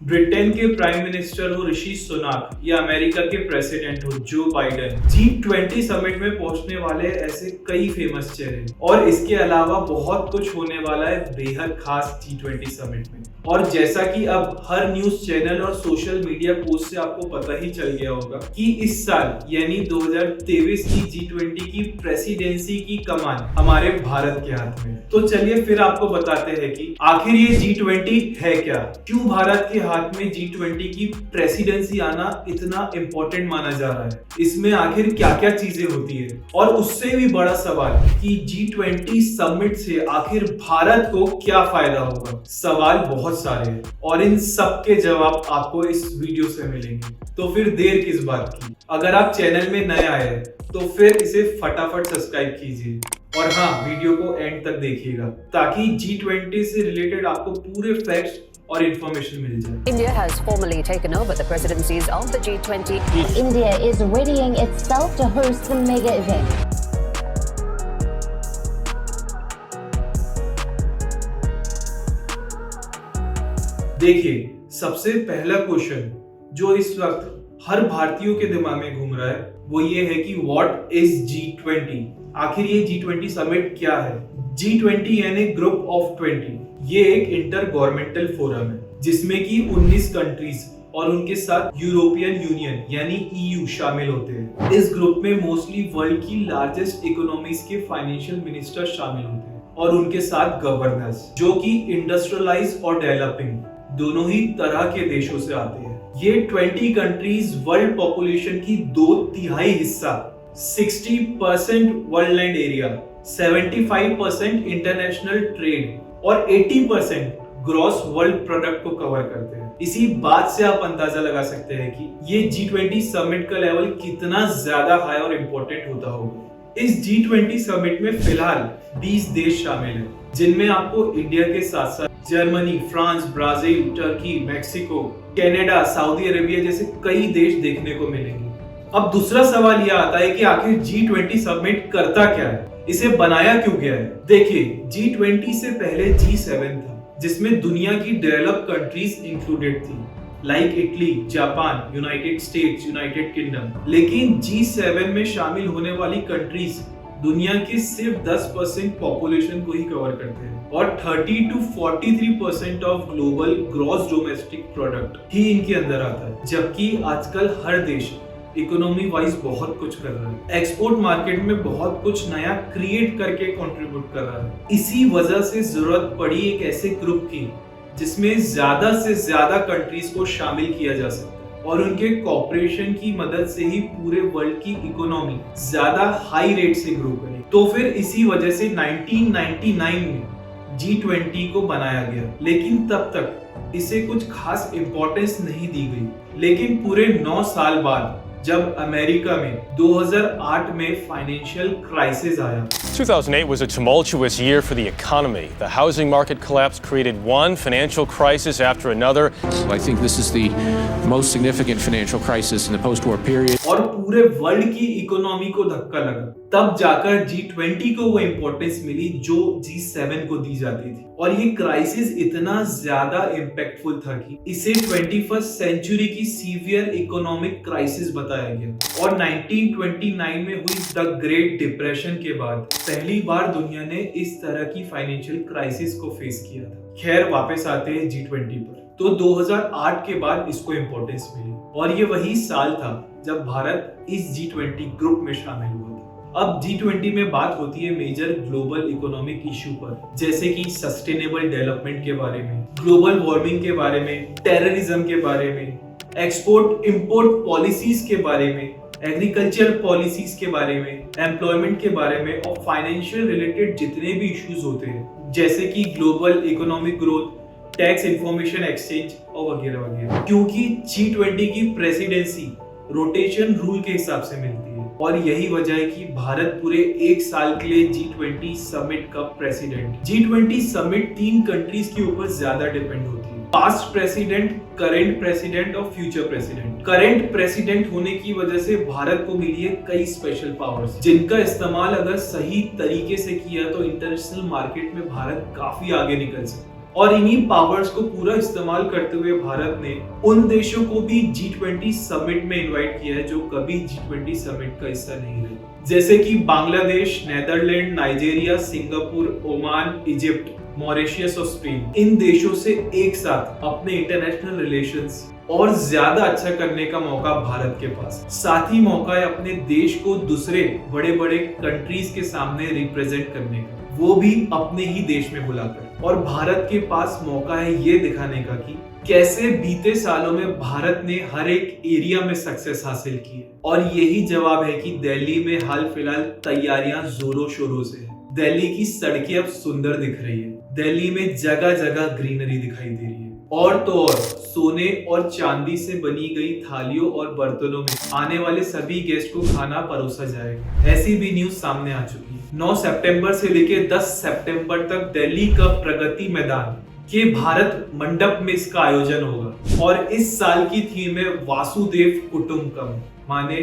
Britain के prime minister हो ऋषि सुनाक या अमेरिका के प्रेसिडेंट हो जो बाइडेन G20 समिट में पहुंचने वाले ऐसे कई फेमस चेहरे और इसके अलावा बहुत कुछ होने वाला है बेहद खास G20 समिट में। और जैसा कि अब हर न्यूज चैनल और सोशल मीडिया पोस्ट से आपको पता ही चल गया होगा कि इस साल यानी 2023 की G20 की प्रेसिडेंसी की कमान हमारे भारत के हाथ में। तो चलिए फिर आपको बताते हैं कि आखिर ये G20 है क्या, क्यों भारत के हाथ में G20 की प्रेसिडेंसी आना इतना इम्पोर्टेंट माना जा रहा है, इसमें आखिर क्या क्या चीजें होती है, और उससे भी बड़ा सवाल कि G20 समिट से आखिर भारत को क्या फायदा होगा। सवाल बहुत सारे हैं और इन सब के जवाब आपको इस वीडियो से मिलेंगे। तो फिर देर किस बात की, अगर आप चैनल में नए आए हैं तो फिर इसे फटाफट सब्सक्राइब कीजिए और हाँ, वीडियो को एंड तक देखिएगा ताकि G20 से रिलेटेड आपको पूरे फैक्ट्स और इंफॉर्मेशन मिल जाए। India has formally taken over the presidencies of the G20. India is readying itself to host the mega event. देखिए, सबसे पहला क्वेश्चन जो इस वक्त हर भारतीयों के दिमाग में घूम रहा है वो ये है कि व्हाट इज G20। आखिर ये G20 समिट क्या है। G20 यानी ग्रुप ऑफ 20 ये एक इंटर गवर्नमेंटल फोरम है जिसमें कि 19 कंट्रीज और उनके साथ यूरोपियन यूनियन यानी EU शामिल होते हैं। इस ग्रुप में मोस्टली वर्ल्ड की लार्जेस्ट इकोनॉमीज के फाइनेंशियल मिनिस्टर शामिल होते हैं और उनके साथ गवर्नर्स जो कि इंडस्ट्रियलाइज और डेवलपिंग दोनों ही तरह के देशों से आते हैं। ये 20 कंट्रीज वर्ल्ड पॉपुलेशन की 2/3 हिस्सा 60% world land area, 75% international trade और 80% ग्रॉस वर्ल्ड प्रोडक्ट को कवर करते हैं। इसी बात से आप अंदाजा लगा सकते हैं कि ये G20 समिट का लेवल कितना ज्यादा हाई और इम्पोर्टेंट होता होगा। इस G20 समिट में फिलहाल 20 देश शामिल हैं, जिनमें आपको इंडिया के साथ साथ Germany, France, Brazil, Turkey, Mexico, Canada, Saudi Arabia जैसे कई देश देखने को मिलेंगे। अब दूसरा सवाल यह आता है कि आखिर G20 समिट करता क्या है, इसे बनाया क्यों गया है। देखिए, G20 से पहले G7 था जिसमें दुनिया की डेवलप्ड कंट्रीज इंक्लूडेड थी like Italy, Japan, United states, United kingdom. लेकिन G7 में शामिल होने वाली कंट्रीज दुनिया की सिर्फ 10% पॉपुलेशन को ही कवर करते हैं और 30 to 43% of global gross domestic product ही इनके अंदर आता है। जबकि आजकल हर देश इकोनॉमी वाइज बहुत कुछ कर रहा है, एक्सपोर्ट मार्केट में बहुत कुछ नया क्रिएट करके कंट्रीब्यूट कर रहा है। इसी वजह से जरूरत पड़ी एक ऐसे ग्रुप की जिसमें ज्यादा से ज्यादा कंट्रीज को शामिल किया जा सकता है और उनके कॉपरेशन की मदद से ही पूरे वर्ल्ड की इकोनॉमी ज्यादा हाई रेट से ग्रो करे। तो फिर इसी वजह से 1999 में G20 को बनाया गया, लेकिन तब तक इसे कुछ खास इंपॉर्टेंस नहीं दी गई। लेकिन पूरे 9 साल बाद जब अमेरिका में 2008 में फाइनेंशियल क्राइसिस आया। 2008 was a tumultuous year for the economy. The housing market collapse created one financial crisis after another. I think this is the most significant financial crisis in the post-war period. और पूरे world की economy को धक्का लगा। तब जाकर G20 को वो इंपॉर्टेंस मिली जो G7 को दी जाती थी। और ये क्राइसिस इतना ज्यादा इम्पैक्टफुल था कि इसे 21st सेंचुरी की सीवियर इकोनॉमिक क्राइसिस बताया गया। और 1929 में हुई द ग्रेट डिप्रेशन के बाद पहली बार दुनिया ने इस तरह की फाइनेंशियल क्राइसिस को फेस किया था। खैर, वापस आते हैं G20 पर। तो 2008 के बाद इसको इंपॉर्टेंस मिली और ये वही साल था जब भारत इस G20 ग्रुप में शामिल हुआ था। अब G20 में बात होती है मेजर ग्लोबल इकोनॉमिक इशू पर, जैसे कि सस्टेनेबल डेवलपमेंट के बारे में, ग्लोबल वार्मिंग के बारे में, टेररिज्म के बारे में, एक्सपोर्ट इंपोर्ट पॉलिसीज के बारे में, एग्रीकल्चर पॉलिसीज के बारे में, एम्प्लॉयमेंट के बारे में और फाइनेंशियल रिलेटेड जितने भी इश्यूज होते हैं जैसे कि global economic growth, tax information exchange और वगैरह वगैरह। क्योंकि G20 की प्रेसिडेंसी रोटेशन रूल के हिसाब से मिलती है और यही वजह है कि भारत पूरे 1 साल के लिए G20 समिट का प्रेसिडेंट। G20 समिट 3 कंट्रीज के ऊपर ज्यादा डिपेंड होती है, पास्ट प्रेसिडेंट, करंट प्रेसिडेंट और फ्यूचर प्रेसिडेंट। करंट प्रेसिडेंट होने की वजह से भारत को मिली है कई स्पेशल पावर्स जिनका इस्तेमाल अगर सही तरीके से किया तो इंटरनेशनल मार्केट में भारत काफी आगे निकल सकता है। और इन्हीं पावर्स को पूरा इस्तेमाल करते हुए भारत ने उन देशों को भी G20 समिट में इनवाइट किया है जो कभी G20 समिट का हिस्सा नहीं रहे, जैसे कि Bangladesh, Netherland, Nigeria, Singapore, Oman, Egypt, Mauritius और स्पेन। इन देशों से एक साथ अपने इंटरनेशनल रिलेशंस और ज्यादा अच्छा करने का मौका भारत के पास, साथ ही मौका है अपने देश को दूसरे बड़े बड़े कंट्रीज के सामने रिप्रेजेंट करने का, वो भी अपने ही देश में बुलाकर। और भारत के पास मौका है ये दिखाने का कि कैसे बीते सालों में भारत ने हर एक एरिया में सक्सेस हासिल की है। और यही जवाब है कि दिल्ली में हाल फिलहाल तैयारियां जोरों शोरों से है। दिल्ली की सड़कें अब सुंदर दिख रही है, दिल्ली में जगह जगह ग्रीनरी दिखाई दे रही है, और तो और सोने और चांदी से बनी गई थालियों और बर्तनों में आने वाले सभी गेस्ट को खाना परोसा जाएगा। ऐसी भी न्यूज सामने आ चुकी है। 9 सितंबर से लेकर 10 सितंबर तक दिल्ली का प्रगति मैदान के भारत मंडप में इसका आयोजन होगा और इस साल की थीम है वासुदेव कुटुंबकम, माने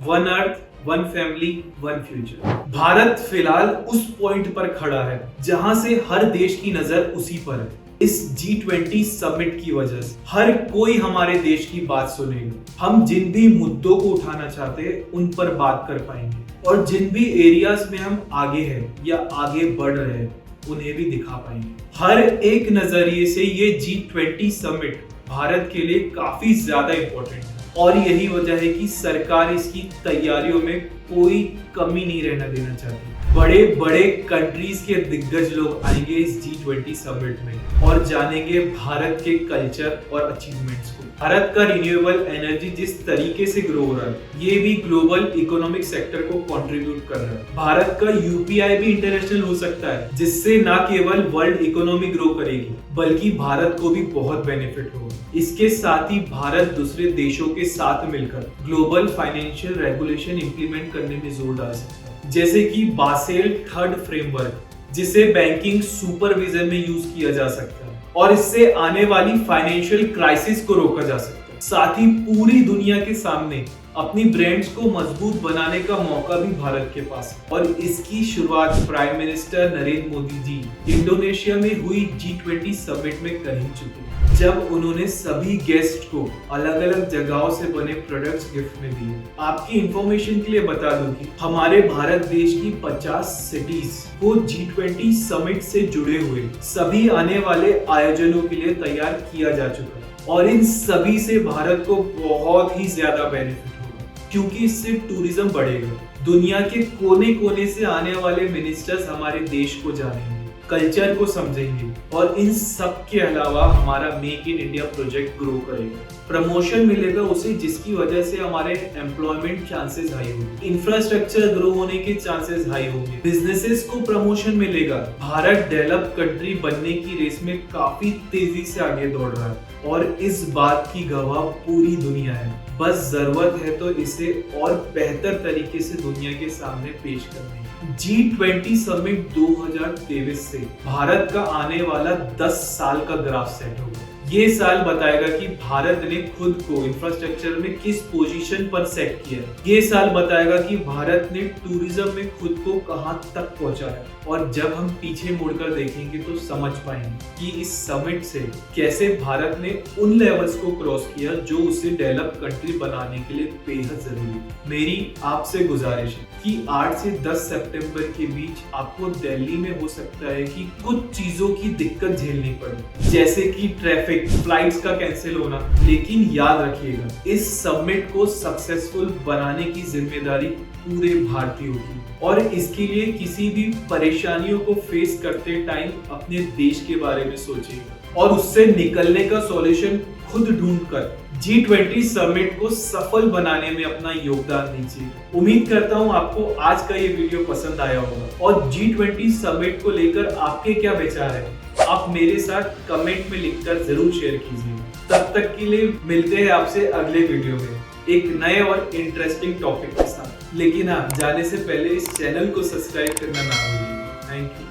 one earth, one family, one future. Bharat फिलहाल उस पॉइंट पर खड़ा है जहां से हर देश की नजर उसी पर है। इस G20 समिट की वजह से हर कोई हमारे देश की बात सुनेगा। हम जिन भी मुद्दों को उठाना चाहते हैं उन पर बात कर पाएंगे और जिन भी एरियाज में हम आगे हैं या आगे बढ़ रहे हैं उन्हें भी दिखा पाएंगे। हर एक नजरिए से ये G20 समिट भारत के लिए काफी ज्यादा इंपॉर्टेंट है और यही वजह है कि सरकार इसकी तैयारियों में कोई कमी नहीं रहना देना चाहती। बड़े बड़े कंट्रीज के दिग्गज लोग आएंगे इस G20 समिट में और जानेंगे भारत के कल्चर और अचीवमेंट्स को। भारत का रिन्यूएबल एनर्जी जिस तरीके से ग्रो हो रहा है, ये भी ग्लोबल इकोनॉमिक सेक्टर को कंट्रीब्यूट कर रहा है। भारत का यूपीआई भी इंटरनेशनल हो सकता है, जिससे न केवल वर्ल्ड इकोनॉमी ग्रो करेगी बल्कि भारत को भी बहुत बेनिफिट होगा। इसके साथ ही भारत दूसरे देशों के साथ मिलकर ग्लोबल फाइनेंशियल रेगुलेशन इंप्लीमेंट करने में जोर डाल सकता है, जैसे कि बासेल थर्ड फ्रेमवर्क, जिसे बैंकिंग सुपरविजन में यूज किया जा सकता है और इससे आने वाली फाइनेंशियल क्राइसिस को रोका जा सकता है। साथ ही पूरी दुनिया के सामने अपनी ब्रांड्स को मजबूत बनाने का मौका भी भारत के पास है और इसकी शुरुआत prime minister Narendra Modi ji Indonesia में हुई G20 समिट में कर ही चुके हैं, जब उन्होंने सभी गेस्ट को अलग अलग जगहों से बने प्रोडक्ट्स गिफ्ट में दिए। आपकी इंफॉर्मेशन के लिए बता दूं कि हमारे भारत देश की 50 सिटीज को G20 समिट से जुड़े हुए सभी आने वाले आयोजनों के लिए तैयार किया जा चुका है और इन सभी से भारत को बहुत ही ज्यादा बेनिफिट होगा, क्योंकि इससे टूरिज्म बढ़ेगा। दुनिया के कोने कोने से आने वाले मिनिस्टर्स हमारे देश को जानेंगे, कल्चर को समझेंगे और इन सब के अलावा हमारा make in India project grow करेगा। प्रमोशन मिलेगा उसे, जिसकी वजह से हमारे एम्प्लॉयमेंट चांसेस हाई होंगे, इंफ्रास्ट्रक्चर ग्रो होने के चांसेस हाई होंगे, बिजनेसेस को प्रमोशन मिलेगा। भारत डेवलप कंट्री बनने की रेस में काफी तेजी से आगे दौड़ रहा है और इस बात की गवाह पूरी दुनिया है। बस जरूरत है तो इसे और बेहतर तरीके से दुनिया के सामने पेश करने की। G20 समिट 2023 से भारत का आने वाला 10 साल का ग्राफ सेट होगा। ये साल बताएगा कि भारत ने खुद को इंफ्रास्ट्रक्चर में किस पोजीशन पर सेट किया है। ये साल बताएगा कि भारत ने टूरिज्म में खुद को कहां तक पहुंचाया और जब हम पीछे मुड़कर देखेंगे तो समझ पाएंगे कि इस समिट से कैसे भारत ने उन लेवल्स को क्रॉस किया जो उसे डेवलप कंट्री बनाने के लिए बेहद जरूरी है। मेरी आपसे गुजारिश है कि 8 से 10 सितंबर के बीच आपको दिल्ली में हो सकता है कि कुछ चीजों की दिक्कत झेलनी पड़े, जैसे कि ट्रैफिक, फ्लाइट्स का कैंसिल होना, लेकिन याद रखिएगा इस समिट को सक्सेसफुल बनाने की जिम्मेदारी पूरे भारतीयों की और इसके लिए किसी भी परेशानियों को फेस करते टाइम अपने देश के बारे में सोचिएगा और उससे निकलने का सॉल्यूशन खुद ढूंढकर G20 समिट को सफल बनाने में अपना योगदान दीजिए। उम्मीद करता हूं आपको आज का ये वीडियो पसंद आया होगा और G20 समिट को लेकर आपके क्या विचार है आप मेरे साथ कमेंट में लिखकर जरूर शेयर कीजिए। तब तक के लिए मिलते हैं आपसे अगले वीडियो में एक नए और इंटरेस्टिंग टॉपिक के साथ। लेकिन हाँ, जाने से पहले इस चैनल को सब्सक्राइब करना ना भूलिए। Thank you.